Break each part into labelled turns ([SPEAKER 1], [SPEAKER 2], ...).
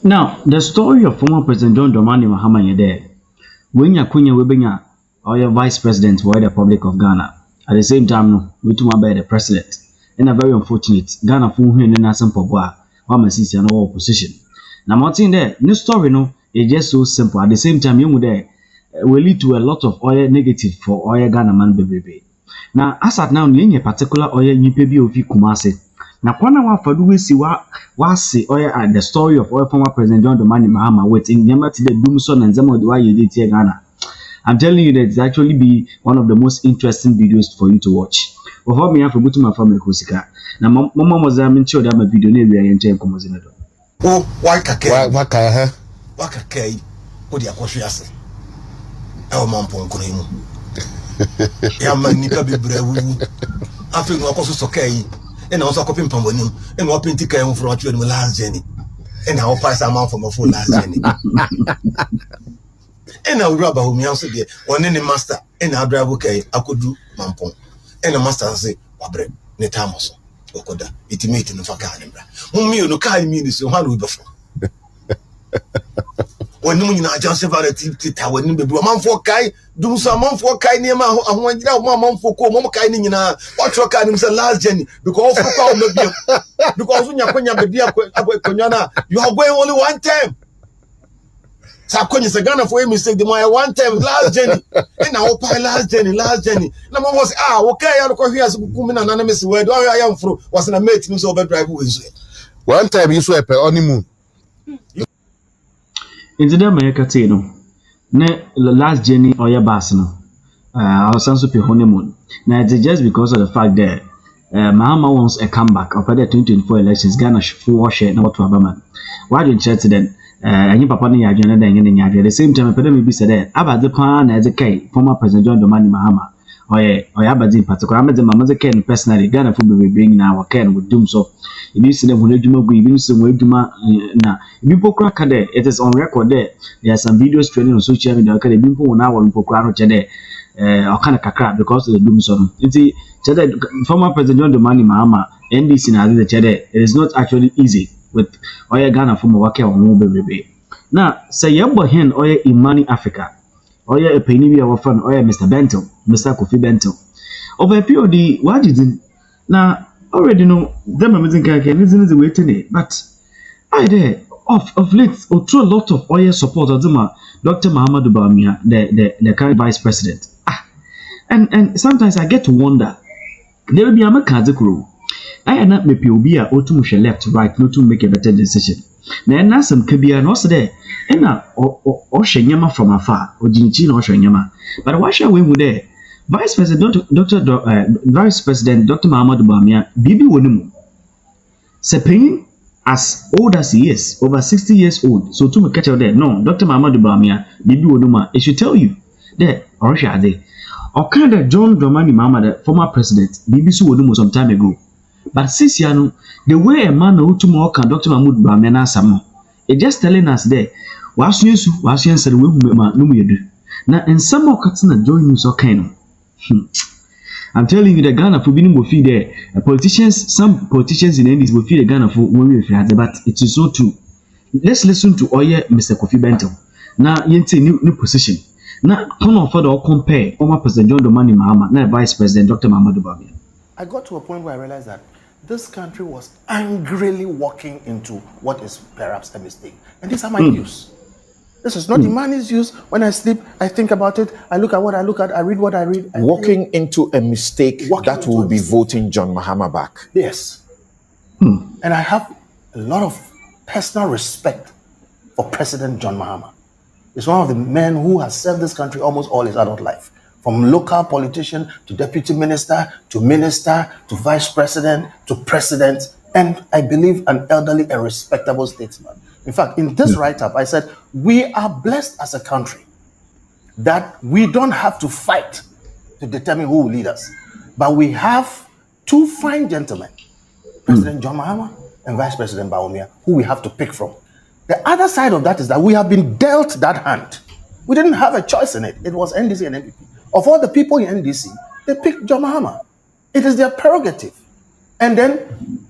[SPEAKER 1] Now, the story of former President John Dramani Mahama is there. When you kunya webenya or your vice president for the Republic of Ghana. At the same time, no, we too by the president. And a very unfortunate Ghana for who in the Nasan Poboa, one is an opposition. Now, Martin there, no story no, it's just so simple. At the same time, you there will lead to a lot of oil negative for oil Ghana man baby. Now, as at now, in particular oil you pay of Kumasi. Now, kwana wa fadu we see wa say oil at the story of oil former President John Dramani Mahama waiting never to the Doomson and Zemo why you did here Ghana. I'm telling you that it's actually be one of the most interesting videos for you to watch. Before me, I forgot to my family Kosika. Now, Mama was I'm sure that my video never enter Komozino.
[SPEAKER 2] Oh, why kake?
[SPEAKER 3] Why kake?
[SPEAKER 2] Why kake? What do you call us? Our mom pon kurimu. Ya manika be brewu. I think we also okay. And also copying Pambonim and open ticket for what you last journey. And I'll pass a month from a full last journey. And I'll grab Bawumia also there. One any master and I'll drive okay. I could do Mampon. And the master say, Wabre, Netamos, Okoda, it made in the Fakanibra. Mummy, no kind means so hard with before. When you know, just about a tip, when you be a month for Kai, do some month for Kai near my one month for Como Kai in what your kind of last journey because when you are going only one time. Sakon is a gunner for a mistake. The my one time last journey, and now last journey. No one was okay. I don't hear some anonymous word. Where I am from was an amazing so overdrive.
[SPEAKER 3] One time you swear on the moon.
[SPEAKER 1] In the America, no, last journey or your bass, no, our sons of honeymoon. Now it's just because of the fact that Mahama wants a comeback of the 2024 elections. Ghana full wash it, not to a man. Why don't you then? And papa ni adwene na ngene nya adwene. The same time pede me bi said abade pa na eze kai former President John Dramani Mahama oye abade in particular amede mama ze kai personally Ghana for be bring na wa kai with doom so ibi se dem adwuma go ibi se mo adwuma na ibi pokra ka there it is on record there are some videos trending on social media ka ibi pokra na wa pokra no che there okana kakra because of the doom so nti che there former President John Dramani Mahama NDC na the che there it is not actually easy with oil Ghana from work on baby. Now, say your hen oil in money Africa. Oil a penny we are fun oil Mr. Bento, Mr. Kofi Bento. Over POD, what did it? Now, already know them amazing character isn't the way to it, but I there of late or through a lot of oil support of them Dr. Mahama Bawumia, the current vice president. And sometimes I get to wonder, there will be a Makazakuru. I am not maybe Obia or to much left, right, not to make a better decision. Now, some Kabia no there, and now or Shenyama from afar, or Jinchin or Shenyama. But why shall we with there? Vice President Vice President Dr. Mahama Bawumia, Bibi Wonumu. Sepaying as old as he is, over 60 years old. So to me catch out there, no, Dr. Mahama Bawumia, Bibi Wonuma, it should tell you there, or shall they? Or kind of John Dramani Mahama, the former president, Bibi Wonumu some time ago. But since you know the way a man who tomorrow can Dr. Mahama Bawumia Samo, it just telling us there, was you said we will do. Now, in some more cutscene join you so kind. I'm telling you, the Ghana for being will feed there. Politicians, some politicians in NDC will feed the Ghana for when we feed, but it is so true. Let's listen to Oye Mr. Kofi Bento. Now, yente new position. Now, come on further or compare former President John Dramani Mahama, now Vice President Dr. Mahama Bawumia.
[SPEAKER 4] I got to a point where I realized that this country was angrily walking into what is perhaps a mistake. And these are my views. This is not the money's use. When I sleep, I think about it. I look at what I look at. I read what I read.
[SPEAKER 5] Walking into a mistake that will be voting John Mahama back.
[SPEAKER 4] Yes. And I have a lot of personal respect for President John Mahama. He's one of the men who has served this country almost all his adult life. From local politician to deputy minister to vice president to president, and I believe an elderly and respectable statesman. In fact, in this write-up, I said, we are blessed as a country that we don't have to fight to determine who will lead us. But we have two fine gentlemen, President John Mahama and Vice President Bawumia, who we have to pick from. The other side of that is that we have been dealt that hand. We didn't have a choice in it. It was NDC and NPP. Of all the people in NDC, they picked John Mahama. It is their prerogative. And then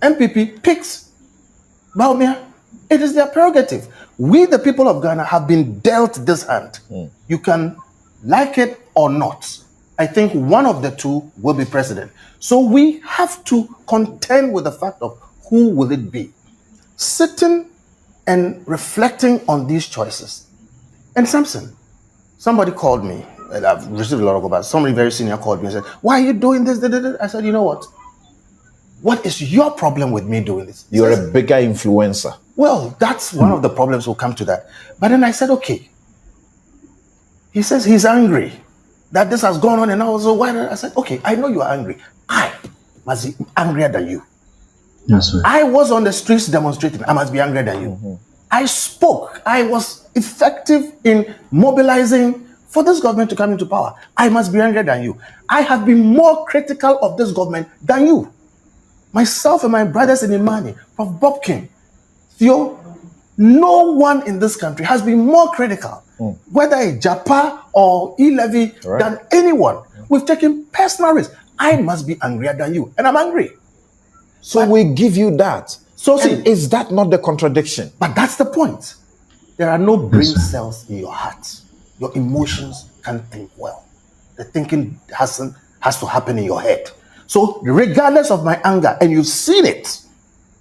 [SPEAKER 4] MPP picks Bawumia. It is their prerogative. We, the people of Ghana, have been dealt this hand. You can like it or not. I think one of the two will be president. So we have to contend with the fact of who will it be. Sitting and reflecting on these choices. And Samson, somebody called me, and I've received a lot of calls. Somebody very senior called me and said, why are you doing this? I said, you know what? What is your problem with me doing this?
[SPEAKER 5] You're a bigger influencer.
[SPEAKER 4] Well, that's one of the problems. We'll come to that. But then I said, okay. He says he's angry that this has gone on, and I was so why? I said, okay, I know you are angry. I must be angrier than you.
[SPEAKER 1] That's right.
[SPEAKER 4] I was on the streets demonstrating. I must be angrier than you. I spoke. I was effective in mobilizing for this government to come into power. I must be angrier than you. I have been more critical of this government than you. Myself and my brothers in Imani, Prof. Bobkin, Theo, no one in this country has been more critical, whether a Japa or E-Levy, than anyone. We've taken personal risks. I must be angrier than you, and I'm angry.
[SPEAKER 5] So we give you that.
[SPEAKER 4] So see,
[SPEAKER 5] is that not the contradiction?
[SPEAKER 4] But that's the point. There are no brain cells in your heart. Your emotions can't think well. The thinking has to happen in your head. So regardless of my anger, and you've seen it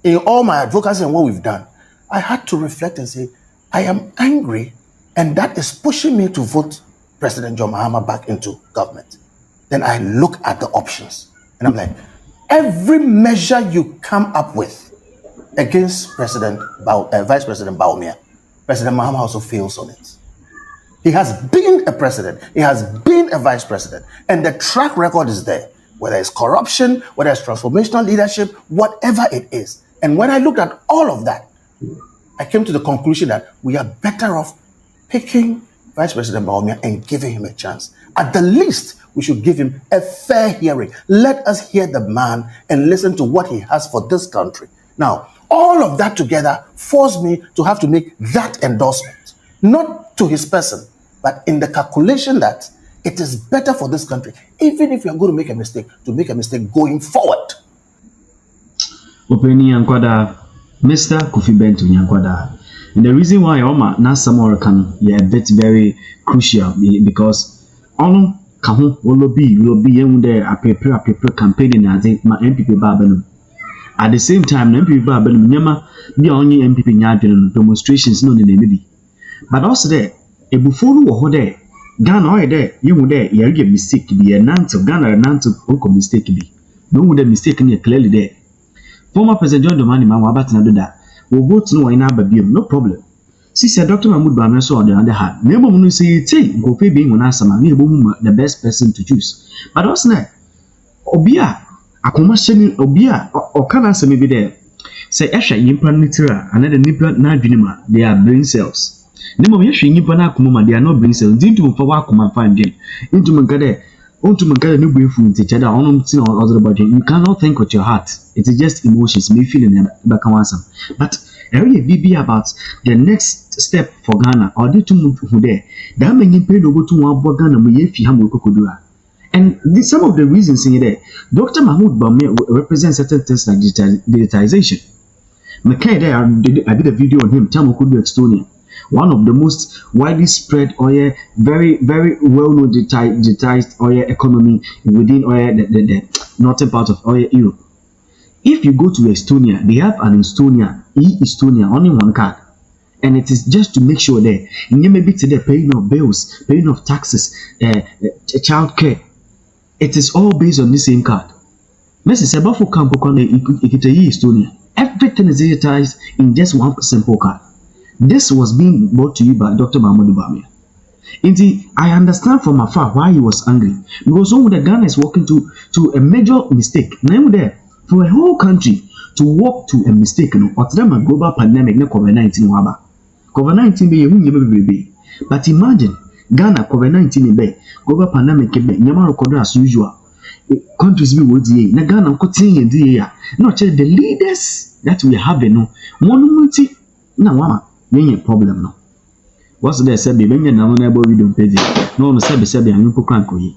[SPEAKER 4] in all my advocacy and what we've done, I had to reflect and say, I am angry, and that is pushing me to vote President John Mahama back into government. Then I look at the options, and I'm like, every measure you come up with against Vice President Bawumia, President Mahama also fails on it. He has been a president, he has been a vice president, and the track record is there, whether it's corruption, whether it's transformational leadership, whatever it is. And when I looked at all of that, I came to the conclusion that we are better off picking Vice President Bawumia and giving him a chance. At the least, we should give him a fair hearing. Let us hear the man and listen to what he has for this country. Now, all of that together forced me to have to make that endorsement, not to his person, but in the calculation that it is better for this country, even if you are going to make a mistake going forward.
[SPEAKER 1] Openi Yankwada, Mr. Kofi Bento Yankwada. And the reason why Oma Nasamora can a bit very crucial because on Kahu will be there a paper campaigning as my MPP Babanu. At the same time, MPP Babanu Nyama be only MPP Nyadin demonstrations no maybe. But also there, a buffalo or there, Ghana or there, you would there, you get mistake to be a nant of Ghana, a nant of mistake to be. No would have mistaken clearly there. Former President John Dramani Mahama do that. We'll vote no in Ababium, no problem. See, Dr. Mahmoud Bamia on the other hand. Never will say, take go pay being on Asama, the best person to choose. But also, Obia, a commercial Obia, or can answer me be there. Say, Esha, Yimpanitra, another nipper, Najinima, they are brain cells. Nemo Yashi Yimpana Kumuma, they are not brain cells. Into Mufawakuma find them. Into Magade. Want to make a new brain food each other on other budget. You cannot think with your heart. It is just emotions, me feeling back on some. But area BB about the next step for Ghana or the two who there. That many paid over to one Ghana if you have Kokudua. And some of the reasons in there, Dr. Mahmoud Bawumia represents certain things like digitization. McKay there, I did a video on him, Tamokudu Estonia. One of the most widely spread oil, very, very well-known digitized oil economy within oil, the northern part of oil Europe. If you go to Estonia, they have an Estonia, only one card. And it is just to make sure that you may be today paying of bills, paying of taxes, child care. It is all based on the same card. Estonia. Everything is digitized in just one simple card. This was being brought to you by Dr. Mahmoud Bawumia. Indeed, I understand from afar why he was angry. Because when the Ghana is walking to a major mistake, now there, for a whole country to walk to a mistake, or to a global pandemic, COVID-19 waba. COVID-19 be but imagine Ghana COVID-19 be global pandemic be nyama record as usual. Countries be what ye na Ghana continue the not the leaders that we have no monument na wama. Any problem no. What's the said? Benye na mona ebo video page. No no sabe anyu pokranko yi.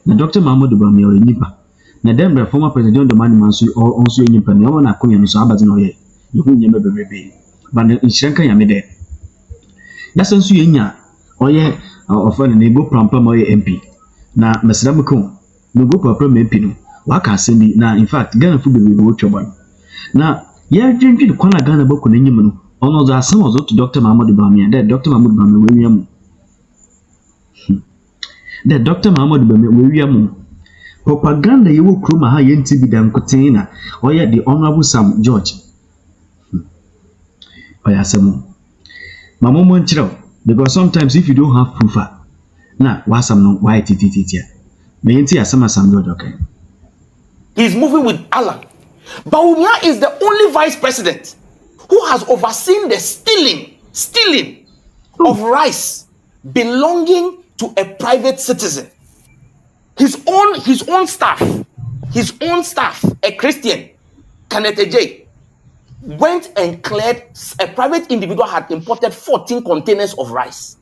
[SPEAKER 1] Na Dr. Mahmoud Bawumia o nipa. Na dem former President John Dramani Mansu also nipa. Na na akonya no so abazi no ye. Yehu nyeme bebrebe. but in Shanka Yamide. That's also Yenya, or ye, or for the neighbor Prampa Moy MP. Now, Masramako, no go proper Mempino, Waka Sendi, now in fact, Ghana food will be watch one. Now, yeah, drinking the Kwana Ghana book on Yamunu, almost as some of to Dr. Mahmoud Bawumia, that Dr. Mahmoud Bawumia William. That Dr. Mahmoud Bawumia William. Propaganda you will crew my NTB damn container, or yet the Honorable Sam George. Oya Samu. My mom won't tell because sometimes if you don't have proof, now why some no why tititia. May you Sam George, okay?
[SPEAKER 6] He's moving with Allah. Bawumia is the only vice president who has overseen the stealing of rice belonging to a private citizen. His own staff, a Christian, Kenneth J, went and cleared. A private individual had imported 14 containers of rice.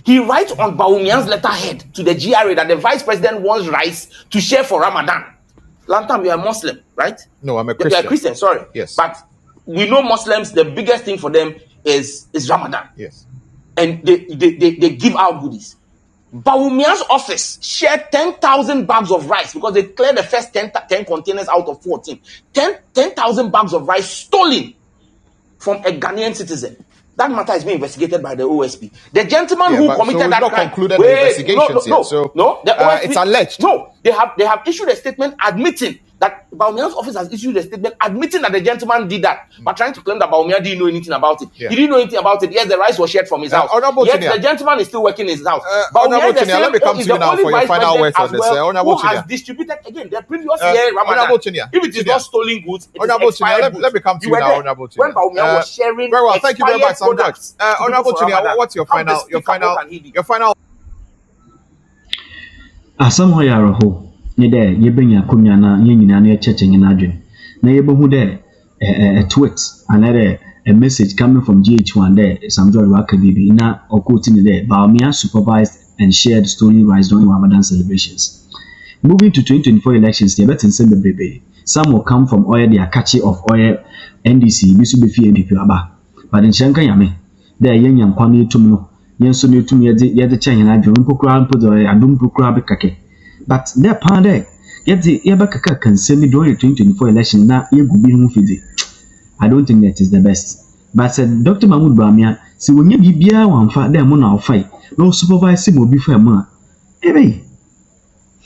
[SPEAKER 6] He writes on Bawumia's letterhead to the GRA that the vice president wants rice to share for Ramadan. Lantam, you are Muslim, right?
[SPEAKER 5] No, I'm a Christian.
[SPEAKER 6] You are a Christian, sorry.
[SPEAKER 5] Yes.
[SPEAKER 6] But we know Muslims, the biggest thing for them is Ramadan.
[SPEAKER 5] Yes.
[SPEAKER 6] And they give out goodies. Bawumia's office shared 10,000 bags of rice because they cleared the first 10 containers out of 14. 10,000 bags of rice stolen from a Ghanaian citizen. That matter is being investigated by the OSP. The gentleman who committed that crime.
[SPEAKER 5] Concluded the investigations yet. So
[SPEAKER 6] the OSP,
[SPEAKER 5] it's alleged.
[SPEAKER 6] No, they have issued a statement admitting that Bawumia's office has issued a statement admitting that the gentleman did that, but trying to claim that Bawumia didn't know anything about it. Yeah. He didn't know anything about it. Yes, the rice was shared from his house. Yes, the gentleman is still working in his house.
[SPEAKER 5] Bawumia let me come to you now for your final words on this.
[SPEAKER 6] Who has distributed again the previous year Ramadan? If it is not stolen goods, it is expired goods.
[SPEAKER 5] Let me come to you now, Honorable
[SPEAKER 6] when Bawumia was sharing
[SPEAKER 5] very well, thank you very much,
[SPEAKER 6] products.
[SPEAKER 5] Honorable Chinia, what's your final?
[SPEAKER 1] Asam hoya roho. Ye there, ye bring your kumya na ye nyina na cheche nyina adwen. Na ye bohu there a tweet and a message coming from GH1 there Sam George Wakabibi na okoti there Bawumia supervised and shared stolen rice during Ramadan celebrations. Moving to 2024 elections, the betin send the baby. Some will come from oil the Akachi of oil NDC bisu be fi MPP aba. But in Shanka Yame, there yen yam kwani tumno. Yen so ne tum ye de chen nyina adwen mpokura mpodo adum mpokura be kake. But there pande yet the Yabaka can send me during the 2024 election now ye go be fidi. I don't think that is the best. But said Dr. Mahmoud Bawumia, see when you be one fight them on our fight, no supervise him will be fair man. Hey,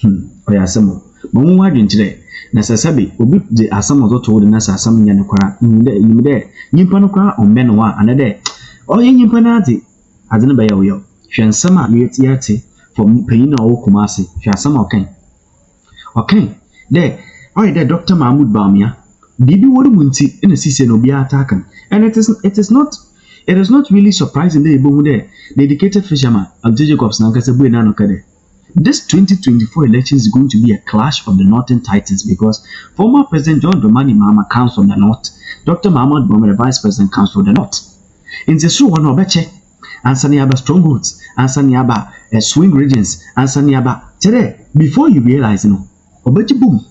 [SPEAKER 1] oya samo. Mamu wadwen today. Na sasabi obi the asam ozo to na asam nya ne kwara. Nim de nyimpa no kwara onbe wa anade. Oye nyimpa na ade. Ade ne ba ya wo. Hwensam a yete from pain or kumasi, she has some okay. There, there, Dr. Mahmoud Bawumia. Bibi wodi munti in a season no be attacking. And it is not really surprising that Ibo there, dedicated fisherman of Jacobs Nankasabwe Nanokade. This 2024 election is going to be a clash of the Northern Titans because former President John Dramani Mahama comes from the North. Dr. Mahmoud Bawumia, the Vice President, comes from the North. In the show, one obeche, and Saniaba strongholds, and Saniaba swing regions, and Saniaba. Today, before you realize, obechi boom,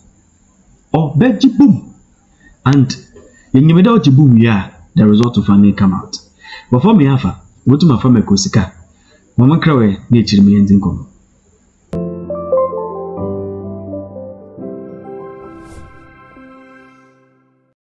[SPEAKER 1] and in the middle of the boom, the result of finally come out. Before me, go to my family, Kosika. Mama Krawe, nature me and Zinko.